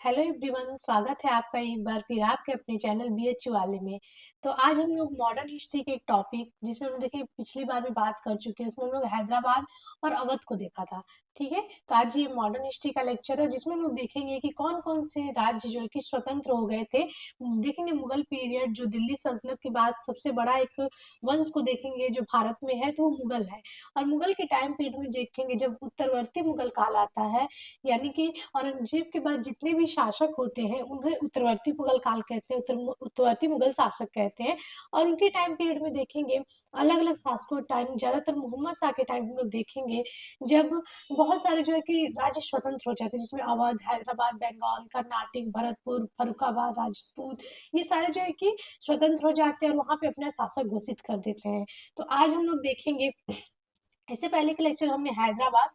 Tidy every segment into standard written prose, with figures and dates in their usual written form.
Hello everyone, स्वागत है आपका एक बार फिर आपके अपने चैनल बीएचयू वाले में। तो आज हम लोग मॉडर्न हिस्ट्री के एक टॉपिक जिसमें हम देखिए पिछली बार भी बात कर चुके हैं, उसमें हम लोग हैदराबाद और अवध को देखा था। ठीक है, तो आज ये मॉडर्न हिस्ट्री का लेक्चर है जिसमें हम लोग देखेंगे कि कौन कौन से राज्य जो है कि स्वतंत्र हो गए थे। देखेंगे मुगल पीरियड, जो दिल्ली सल्तनत के बाद सबसे बड़ा एक वंश को देखेंगे जो भारत में है, तो वो मुगल है। और मुगल के टाइम पीरियड में देखेंगे जब उत्तरवर्ती मुगल काल आता है, यानी कि औरंगजेब के बाद जितने भी शासक होते हैं उन्हें उत्तरवर्ती मुगल काल कहते हैं, उत्तरवर्ती मुगल शासक कहते हैं। और उनके टाइम पीरियड में देखेंगे अलग अलग शासकों टाइम, ज्यादातर मोहम्मद शाह के टाइम हम लोग देखेंगे जब बहुत सारे जो है कि राज्य स्वतंत्र हो जाते हैं, जिसमें अवध, हैदराबाद, बंगाल, कर्नाटक, भरतपुर, फर्रुखाबाद, राजपूत, ये सारे जो है कि स्वतंत्र हो जाते हैं और वहां पे अपना शासक घोषित कर देते हैं। तो आज हम लोग देखेंगे, इससे पहले के लेक्चर हमने हैदराबाद,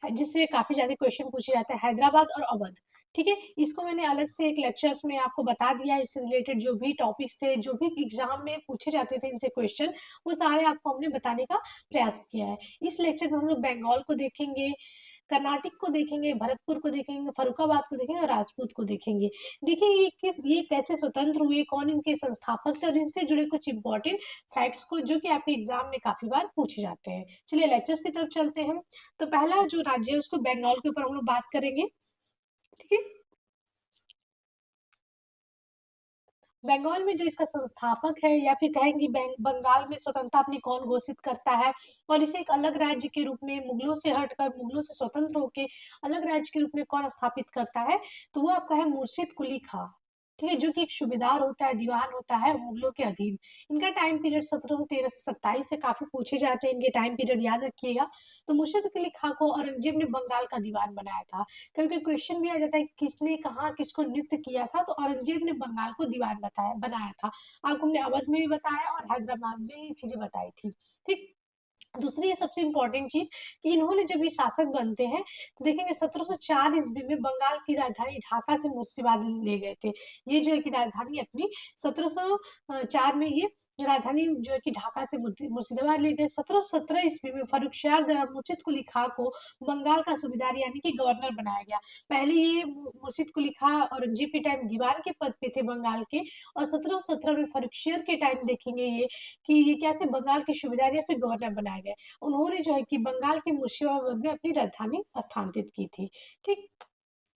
जिससे काफी ज्यादा क्वेश्चन पूछे जाते हैं, हैदराबाद और अवध। ठीक है, इसको मैंने अलग से एक लेक्चर्स में आपको बता दिया है। इससे रिलेटेड जो भी टॉपिक्स थे, जो भी एग्जाम में पूछे जाते थे इनसे क्वेश्चन, वो सारे आपको हमने बताने का प्रयास किया है। इस लेक्चर में हम लोग बंगाल को देखेंगे, कर्नाटक को देखेंगे, भरतपुर को देखेंगे, फर्रुखाबाद को देखेंगे और राजपूत को देखेंगे। देखेंगे ये कैसे स्वतंत्र हुए, कौन इनके संस्थापक थे और इनसे जुड़े कुछ इंपॉर्टेंट फैक्ट्स को जो कि आपके एग्जाम में काफी बार पूछे जाते हैं। चलिए लेक्चर्स की तरफ चलते हैं। तो पहला जो राज्य है उसको बंगाल के ऊपर हम लोग बात करेंगे। ठीक है, बंगाल में जो इसका संस्थापक है, या फिर कहेंगे बंगाल में स्वतंत्रता अपनी कौन घोषित करता है और इसे एक अलग राज्य के रूप में, मुगलों से हटकर, मुगलों से स्वतंत्र होकर अलग राज्य के रूप में कौन स्थापित करता है, तो वो आपका है मुर्शिद कुली खां। ठीक है, जो कि एक सूबेदार होता है, दीवान होता है मुगलों के अधीन। इनका टाइम पीरियड 1713 से 27 से काफी पूछे जाते हैं, इनके टाइम पीरियड याद रखिएगा। तो मुर्शिद कुली खां को औरंगजेब ने बंगाल का दीवान बनाया था। कभी क्वेश्चन भी आ जाता है कि किसने कहाँ किसको नियुक्त किया था, तो औरंगजेब ने बंगाल को दीवान बनाया था। आपको हमने अवध में भी बताया और हैदराबाद में ये चीजें बताई थी। ठीक, दूसरी ये सबसे इंपॉर्टेंट चीज कि इन्होंने जब ये शासक बनते हैं तो देखेंगे 1704 ईस्वी में बंगाल की राजधानी ढाका से मुर्शिदाबाद ले गए थे। ये जो है कि राजधानी अपनी 1704 में ये राजधानी जो है कि ढाका से मुर्शिदाबाद ले गए। 1717 ईस्वी में फर्रुखशाह द्वारा मुर्शिद कुली खां को बंगाल का सूबेदार यानी कि गवर्नर बनाया गया। पहले ये मुर्शिद कुली खां औरंगजेब के टाइम दीवान के पद पे थे बंगाल के, और 1717 में फर्रुखशियर के टाइम देखेंगे ये कि ये क्या थे, बंगाल के सूबेदार या फिर गवर्नर बनाए गए। उन्होंने जो है कि बंगाल के मुर्शिदाबाद में अपनी राजधानी स्थानांतरित की थी। ठीक,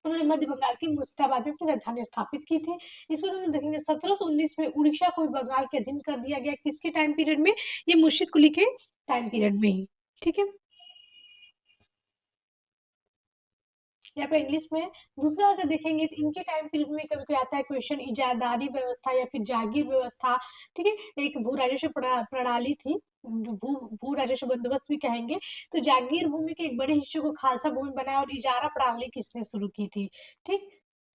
उन्होंने मध्य बंगाल के मुर्शिदाबाद में अपनी राजधानी स्थापित की थी। इसमें हम देखेंगे 1719 में उड़ीसा को भी बंगाल के अधीन कर दिया गया। किसके टाइम पीरियड में? ये मुर्शिद कुली के टाइम पीरियड में ही। ठीक है, यहाँ पे इंग्लिश में। दूसरा अगर देखेंगे तो इनके टाइम पीरियड में कभी कोई आता है क्वेश्चन, इजादारी व्यवस्था या फिर जागीर व्यवस्था। ठीक है, एक भू राजस्व प्रणाली थी, भू राजस्व बंदोबस्त भी कहेंगे। तो जागीर भूमि के एक बड़े हिस्से को खालसा भूमि बनाया, और इजारा प्रणाली किसने शुरू की थी? ठीक,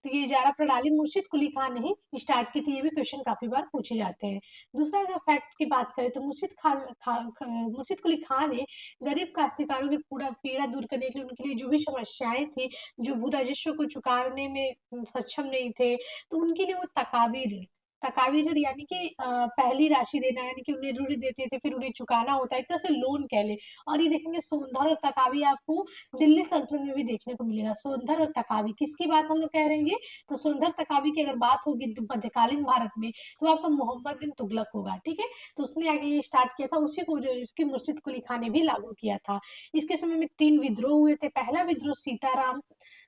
तो ये इजारा प्रणाली मुर्शिद कुली खान ने ही स्टार्ट की थी। ये भी क्वेश्चन काफी बार पूछे जाते हैं। दूसरा अगर फैक्ट की बात करें तो मुर्शिद कुली खान ने गरीब काश्तकारों की पूरा पीड़ा दूर करने के लिए, उनके लिए जो भी समस्याएं थी, जो भू राजस्व को चुकाने में सक्षम नहीं थे, तो उनके लिए वो तकावी ऋण, तकावी ऋण यानी कि पहली राशि देना, यानी कि उन्हें ऋण देते थे फिर उन्हें चुकाना होता है, एक तरह से लोन कह ले। और ये देखेंगे सोनधर और तकावी आपको दिल्ली सल्तनत में भी देखने को मिलेगा। सोनधर और तकावी किसकी बात हम लोग कह रहे हैं? तो सोनधर तकावी की अगर बात होगी मध्यकालीन भारत में, तो आपका मोहम्मद बिन तुगलक होगा। ठीक है, तो उसने आगे ये स्टार्ट किया था, उसी को जो इसकी मुर्शिद कुली खान ने भी लागू किया था। इसके समय में 3 विद्रोह हुए थे। पहला विद्रोह सीताराम,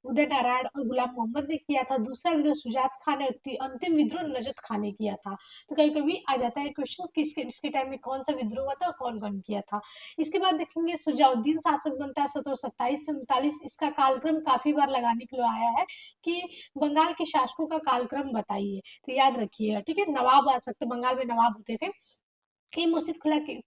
उदय नारायण और गुलाम मोहम्मद ने किया था। दूसरा विद्रोह सुजात खान ने, अंतिम विद्रोह नजत खान ने किया था। तो कभी कभी आ जाता है क्वेश्चन किसके किसके टाइम में कौन सा विद्रोह हुआ था और कौन कौन किया था। इसके बाद देखेंगे सुजाउद्दीन शासक बनता है 1727 से 39। इसका कालक्रम काफी बार लगाने के लिए आया है कि बंगाल के शासकों का कालक्रम बताइए, तो याद रखिएगा। ठीक है, नवाब आ सकते, बंगाल में नवाब होते थे। ये मुर्शिद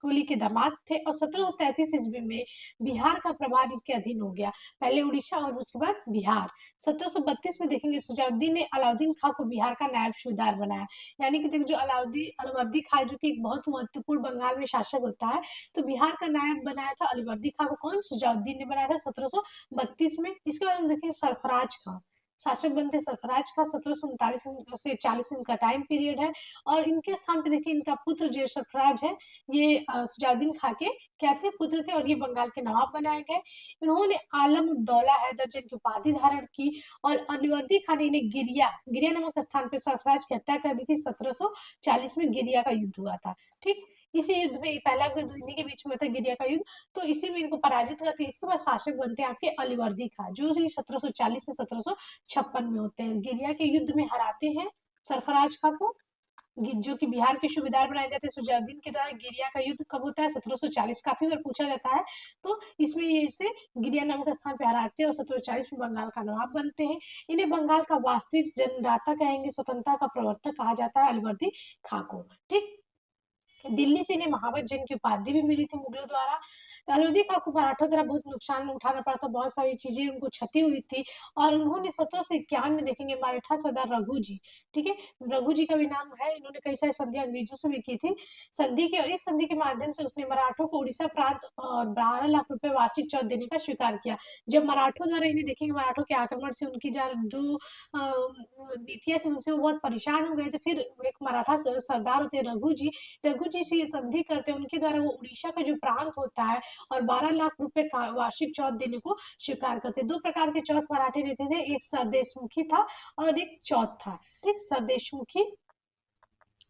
कुली के दामाद थे, और 1733 ईस्वी में बिहार का प्रभार इनके अधीन हो गया। पहले उड़ीसा और उसके बाद बिहार। 1732 में देखेंगे सुजाउद्दीन ने अलाउद्दीन खां को बिहार का नायब सूबेदार बनाया। यानी कि देखो, जो अलवर्दी खां जो कि एक बहुत महत्वपूर्ण बंगाल में शासक होता है, तो बिहार का नायब बनाया था अलवर्दी खां को। कौन? सुजाउद्दीन ने बनाया था 1732 में। इसके बाद हम देखेंगे सरफराज खां। शासक बनते सरफराज खां, 1739 से 40 इनका टाइम पीरियड है। और इनके स्थान पे देखिए इनका पुत्र जो सरफराज है, ये सुजाउद्दीन खां के क्या थे, पुत्र थे, और ये बंगाल के नवाब बनाए गए। इन्होंने आलम उद्दौला हैदर जंग की उपाधि धारण की, और अलीवर्दी खान ने इन्हें गिरिया गिरिया नामक स्थान पे सरफराज की हत्या कर दी थी। 1740 में गिरिया का युद्ध हुआ था। ठीक, इसी युद्ध में पहला युद्ध इन्हीं के बीच में था, गिरिया का युद्ध। तो इसी में इनको पराजित करते हैं। इसके बाद शासक बनते हैं आपके अलीवर्दी खां, जो 1740 से 1756 में होते हैं। गिरिया के युद्ध में हराते हैं सरफराज खां को, जो कि बिहार के सूबेदार बनाए जाते हैं सुजाउद्दीन के द्वारा। गिरिया का युद्ध कब होता है, 1740, काफी बार पूछा जाता है। तो इसमें ये इसे गिरिया नामक स्थान पे हराते हैं और 1740 में बंगाल का नवाब बनते हैं। इन्हें बंगाल का वास्तविक जन्मदाता कहेंगे, स्वतंत्रता का प्रवर्तक कहा जाता है अलीवर्दी खां को। ठीक, दिल्ली से इन्हें महावत जंग की उपाधि भी मिली थी मुगलों द्वारा। अलीवर्दी खां को मराठों द्वारा बहुत नुकसान उठाना पड़ा था, बहुत सारी चीजें उनको क्षति हुई थी। और उन्होंने 1751 में देखेंगे मराठा सरदार रघु जी, ठीक है, रघु जी का भी नाम है, इन्होंने कई सारी संधियां अंग्रेजों से भी की थी संधि की। और इस संधि के माध्यम से उसने मराठों को उड़ीसा प्रांत और 12 लाख रुपए वार्षिक चौथ देने का स्वीकार किया। जब मराठों द्वारा इन्हें देखेंगे मराठों के आक्रमण से उनकी जो नीतियां थी उनसे वो बहुत परेशान हो गए थे। फिर एक मराठा सरदार होते रघु जी से ये संधि करते हैं, उनके द्वारा वो उड़ीसा का जो प्रांत होता है और 12 लाख रुपए का वार्षिक चौथ देने को स्वीकार करते। दो प्रकार के चौथ मराठे देते थे, एक सरदेशमुखी था और एक चौथ था। ठीक, सरदेशमुखी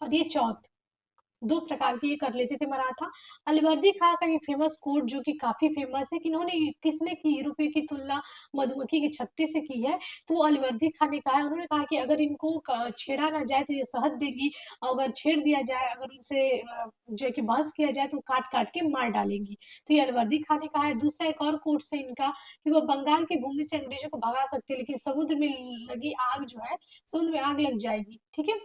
और ये चौथ, दो प्रकार की ये कर लेते थे मराठा। अलीवर्दी खां का ये फेमस कोट जो कि काफी फेमस है कि इन्होंने किसने की रुपए की तुलना मधुमक्खी के छत्ते से की है, तो वो अलीवर्दी खां ने कहा है। उन्होंने कहा कि अगर इनको छेड़ा ना जाए तो ये शहद देगी, अगर छेड़ दिया जाए, अगर उनसे जो है कि बहस किया जाए तो काट काट के मार डालेंगी। तो ये अलीवर्दी खां ने कहा है। दूसरा एक और कोट से इनका कि वह बंगाल की भूमि से अंग्रेजों को भगा सकते हैं, लेकिन समुद्र में लगी आग जो है, समुद्र में आग लग जाएगी। ठीक है,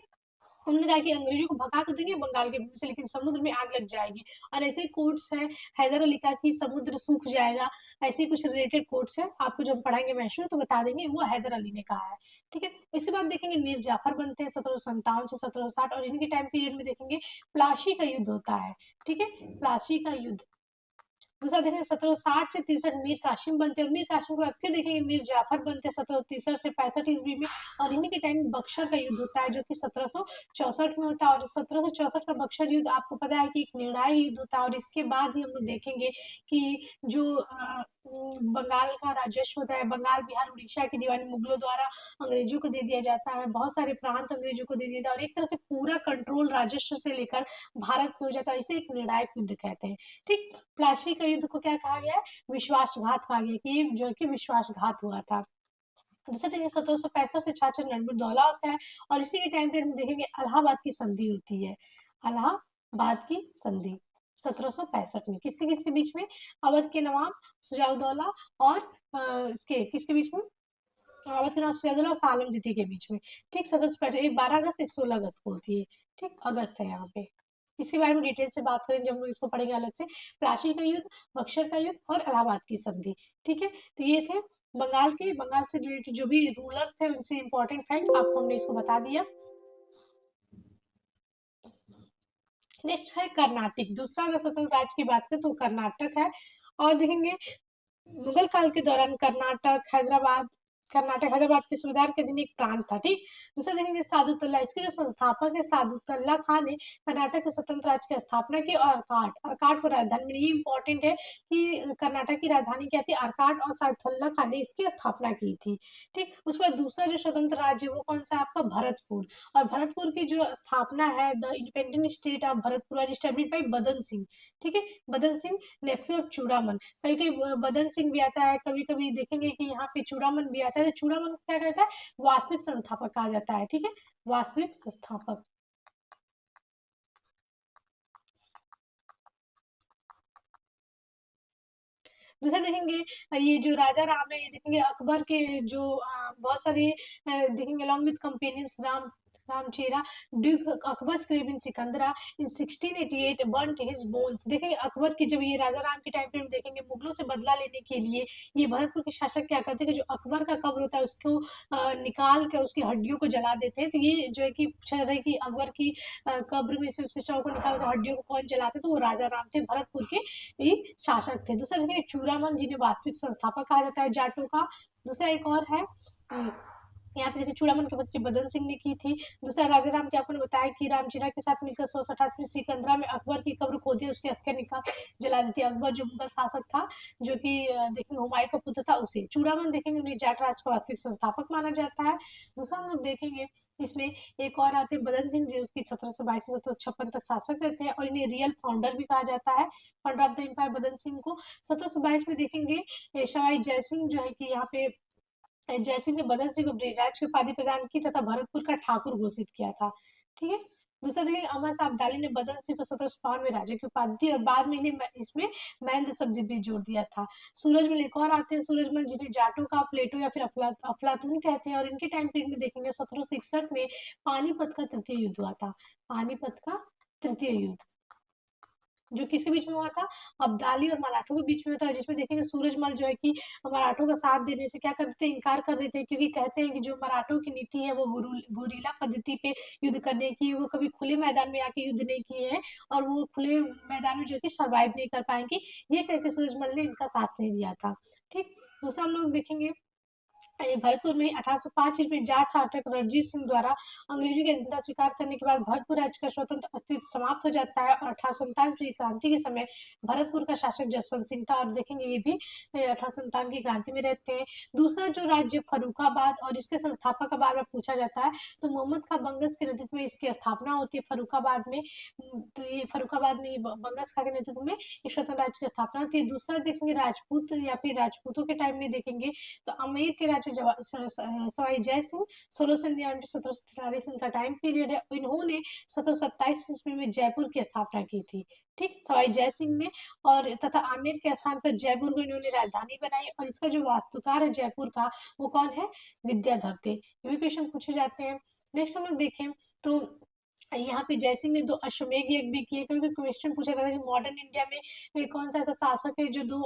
उन्होंने कहा कि अंग्रेजों को भगा तो देंगे बंगाल के भूमि से, लेकिन समुद्र में आग लग जाएगी। और ऐसे कोट्स है, हैदर अली का कि समुद्र सूख जाएगा, ऐसे कुछ रिलेटेड कोट्स है, आपको जब हम पढ़ाएंगे मैशूर तो बता देंगे, वो हैदर अली ने कहा है। ठीक है, इसके बाद देखेंगे मीर जाफर बनते हैं 1757 से 1760, और इनके टाइम पीरियड में देखेंगे प्लासी का युद्ध होता है। ठीक है, प्लासी का युद्ध। दूसरा देखेंगे 1760 से 63 मीर कासिम बनते हैं, और मीर कासिम के बाद फिर देखेंगे मीर जाफर बनते हैं 1763 से 65 ईस्वी में। और इन्हीं के टाइम बक्सर का युद्ध होता है जो कि 1764 में होता है। और 1764 का बक्सर युद्ध आपको पता है कि एक निर्णायक युद्ध होता है। और इसके बाद ही हम लोग देखेंगे कि जो बंगाल का राजस्व होता है, बंगाल बिहार उड़ीसा की दीवानी मुगलों द्वारा अंग्रेजों को दे दिया जाता है, बहुत सारे प्रांत अंग्रेजों को दे दिया जाता है, और एक तरह से पूरा कंट्रोल राजस्व से लेकर भारत पे हो जाता है। इसे एक निर्णायक युद्ध कहते हैं। ठीक, प्लासी का युद्ध को क्या कहा गया है, विश्वासघात कहा गया कि जो कि विश्वासघात हुआ था। दूसरा देखिए 1765 से 66 रणबीरदौला होता है। और इसी के टाइम पीरियड में देखेंगे इलाहाबाद की संधि होती है, इलाहाबाद की संधि 1765 में किसके किसके बीच में, अवध के नवाब सुजाउद्दौला और इसके किसके बीच में, अवध के नवाब सुजाउद्दौला और सालम द्वितीय के बीच में। ठीक, 1765 एक 12 अगस्त एक 16 अगस्त को होती है। ठीक, अगस्त है यहाँ पे, इसके बारे में डिटेल से बात करेंगे जब हम लोग इसको पढ़ेंगे अलग से। प्लासी का युद्ध, बक्सर का युद्ध और इलाहाबाद की संधि। ठीक है, तो ये थे बंगाल से रिलेटेड जो भी रूलर थे उनसे इंपॉर्टेंट फैक्ट आपको हमने इसको बता दिया। नेक्स्ट है कर्नाटक। दूसरा अगर स्वतंत्र राज्य की बात करें तो कर्नाटक है। और देखेंगे मुगल काल के दौरान कर्नाटक हैदराबाद के सुबेदार के अधीन एक प्रांत था। ठीक, दूसरा देखेंगे सादुतुल्ला, इसके जो संस्थापक है सादुतुल्ला खां ने कर्नाटक के स्वतंत्र राज्य की स्थापना की। और अर्काट को राजधानी में, ये इंपॉर्टेंट है कि कर्नाटक की राजधानी क्या थी, अर्काट, और सादुतुल्ला खां ने इसकी स्थापना की थी। ठीक, उसके बाद दूसरा जो स्वतंत्र राज्य है वो कौन सा आपका भरतपुर। और भरतपुर की जो स्थापना है, the independent state of Bharatpur was established bye बदन सिंह। ठीक है, बदन सिंह नेफ्यू ऑफ चूड़ामन, कभी कभी बदन सिंह भी आता है, कभी कभी देखेंगे कि यहाँ पे चूड़ामन भी आता है। तो चूड़ामन को क्या कहता है, वास्तविक संस्थापक कहा जाता है। ठीक है, वास्तविक संस्थापक। दूसरा देखेंगे ये जो राजा राम है, ये देखेंगे अकबर के जो बहुत सारे देखेंगे अलॉन्ग विद कंपेनियंस रामचेरा dug Akbar grave in Sikandra in 1688 burnt his bones. देखेंगे अकबर की जब ये राजा राम के टाइम पे हम देखेंगे मुगलों से बदला लेने के लिए ये भरतपुर के शासक क्या करते हैं कि जो अकबर का कब्र होता है उसको निकाल के उसकी हड्डियों को जला देते हैं। तो ये जो है कि पूछा जाता है कि अकबर की कब्र में से उसके शव को निकाल कर हड्डियों को कौन जलाते, तो वो राजा राम थे, भरतपुर के ही शासक थे। दूसरा देखिए चूड़ामन जिन्हें वास्तविक संस्थापक कहा जाता है जाटों का। दूसरा एक और है यहाँ पे देखिए चूड़ामन की बस्ती बदन सिंह ने की थी। दूसरा राजा राम की आपको ने बताया कि रामचीरा के साथ मिलकर 1668 में सिकंदरा में अकबर की कब्र खोदी, उसकी अस्थियां जला दी थी। अकबर जो मुगल शासक था, जो कि देखेंगे हुमायूं का पुत्र था, उसे चूड़ामन देखेंगे उन्हें जाट राज का वास्तविक संस्थापक माना जाता है। दूसरा हम लोग देखेंगे इसमें एक और आते हैं बदन सिंह, जो उसकी 1722 से 1756 तक शासक रहते हैं और इन्हें रियल फाउंडर भी कहा जाता है, फाउंडर ऑफ द एम्पायर बदन सिंह को। 1722 में देखेंगे सवाई जयसिंह जो है कि यहाँ पे जयसिंह ने बदन सिंह को बृहराज की उपाधि प्रदान की तथा भरतपुर का ठाकुर घोषित किया था। ठीक है। दूसरा देखिए अमर साहब अब्दाली ने बदन सिंह को 1752 में राजा की उपाधि दी और बाद में इन्हें इसमें महेंद्र शब्द भी जोड़ दिया था। सूरजमल एक और आते हैं, सूरजमल जिन्हें जाटों का प्लेटो या फिर अफलातून कहते हैं, और इनके टाइम पीरियड में देखेंगे 1761 में पानीपत का तृतीय युद्ध हुआ था। पानीपत का तृतीय युद्ध जो किसके बीच में हुआ था, अब्दाली और मराठों के बीच में हुआ था, जिसमें देखेंगे सूरजमल जो है कि मराठों का साथ देने से क्या कर देते हैं, इनकार कर देते हैं, क्योंकि कहते हैं कि जो मराठों की नीति है वो गुरीला पद्धति पे युद्ध करने की, वो कभी खुले मैदान में आके युद्ध नहीं किए हैं और वो खुले मैदान में जो कि सर्वाइव नहीं कर पाएंगे, ये करके सूरजमल ने इनका साथ नहीं दिया था। ठीक। दूसरा हम लोग देखेंगे भरतपुर में 1805 में जाट शासक रणजीत सिंह द्वारा अंग्रेजों की अधीनता स्वीकार करने के बाद भरतपुर राज्य का स्वतंत्र अस्तित्व समाप्त हो जाता है और 1857 की क्रांति के समय भरतपुर का शासक जसवंत सिंह था, और देखेंगे ये भी 1857 की क्रांति में रहते हैं। दूसरा जो राज्य फर्रुखाबाद और इसके संस्थापक का बार बार पूछा जाता है, तो मोहम्मद खां बंगस के नेतृत्व में इसकी स्थापना होती है फर्रुखाबाद में। तो ये फर्रुखाबाद में बंगस खां के नेतृत्व में एक स्वतंत्र राज्य की स्थापना होती है। दूसरा देखेंगे राजपूत या फिर राजपूतों के टाइम में देखेंगे तो अमेर के राजा सवाई जय सिंह 1699 1743 इनका टाइम पीरियड है। इन्होंने 1727 ईस्वी में जयपुर की स्थापना की थी। ठीक, सवाई जय सिंह ने, और तथा आमेर के स्थान पर जयपुर को इन्होंने राजधानी बनाई, और इसका जो वास्तुकार है जयपुर का वो कौन है, विद्याधर थे। ये भी क्वेश्चन पूछे जाते हैं। नेक्स्ट हम लोग देखें तो यहाँ पे जयसिंह ने 2 अश्वमेध यज्ञ भी किए, क्योंकि क्वेश्चन पूछा था कि मॉडर्न इंडिया में कौन सा ऐसा शासक है जो 2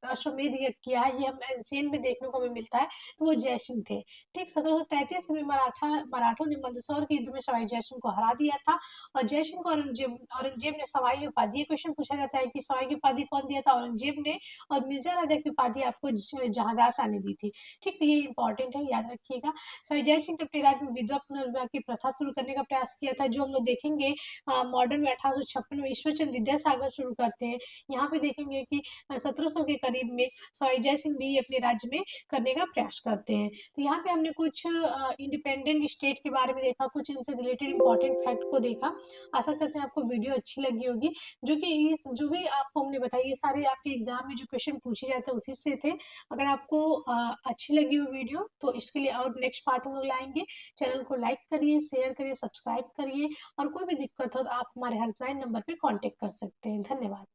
अश्वमेध यज्ञ किया है, ये हम एंशिएंट में देखने को हमें मिलता है, तो वो जयसिंह थे। ठीक, 1733 में मराठों ने मंदसौर के युद्ध में सवाई जयसिंह को हरा दिया था, और जयसिंह को औरंगजेब ने सवाई की उपाधि, क्वेश्चन पूछा जाता है कि सवाई की उपाधि कौन दिया था, औरंगजेब ने, और मिर्जा राजा की उपाधि आपको जहांदार शाह ने दी थी। ठीक, तो ये इंपॉर्टेंट है, याद रखिएगा। सवाई जयसिंह ने अपने राज्य में विधवा पुनर्विवाह की प्रथा शुरू करने का प्रयास किया था, जो हम लोग देखेंगे मॉडर्न में 1856 में ईश्वरचंद विद्यासागर शुरू करते हैं। यहाँ पे देखेंगे कि 1700 के करीब में सवाई जय सिंह भी अपने राज्य में करने का प्रयास करते हैं। तो यहाँ पे हमने कुछ इंडिपेंडेंट स्टेट के बारे में देखा, कुछ इनसे रिलेटेड इंपॉर्टेंट फैक्ट को देखा। आशा करते हैं आपको वीडियो अच्छी लगी होगी। जो कि इस जो भी आपको हमने बताई, ये सारे आपके एग्जाम में जो क्वेश्चन पूछे जाते हैं उसी से थे। अगर आपको अच्छी लगी हो वीडियो, तो इसके लिए और नेक्स्ट पार्ट हम लोग लाएंगे। चैनल को लाइक करिए, शेयर करिए, सब्सक्राइब करिए, और कोई भी दिक्कत हो तो आप हमारे हेल्पलाइन नंबर पे कांटेक्ट कर सकते हैं। धन्यवाद।